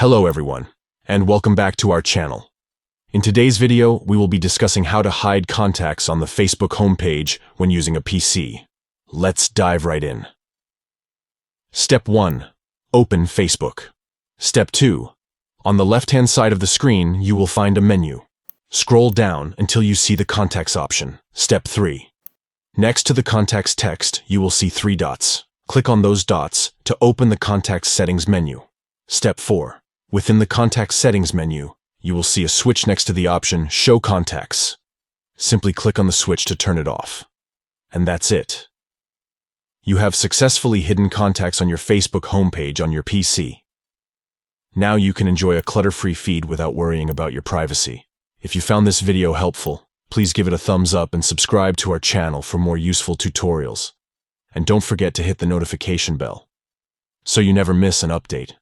Hello everyone, and welcome back to our channel. In today's video, we will be discussing how to hide contacts on the Facebook homepage when using a PC. Let's dive right in. Step 1. Open Facebook. Step 2. On the left-hand side of the screen, you will find a menu. Scroll down until you see the Contacts option. Step 3. Next to the Contacts text, you will see 3 dots. Click on those dots to open the Contacts settings menu. Step 4. Within the Contacts settings menu, you will see a switch next to the option Show Contacts. Simply click on the switch to turn it off. And that's it. You have successfully hidden contacts on your Facebook homepage on your PC. Now you can enjoy a clutter-free feed without worrying about your privacy. If you found this video helpful, please give it a thumbs up and subscribe to our channel for more useful tutorials. And don't forget to hit the notification bell so you never miss an update.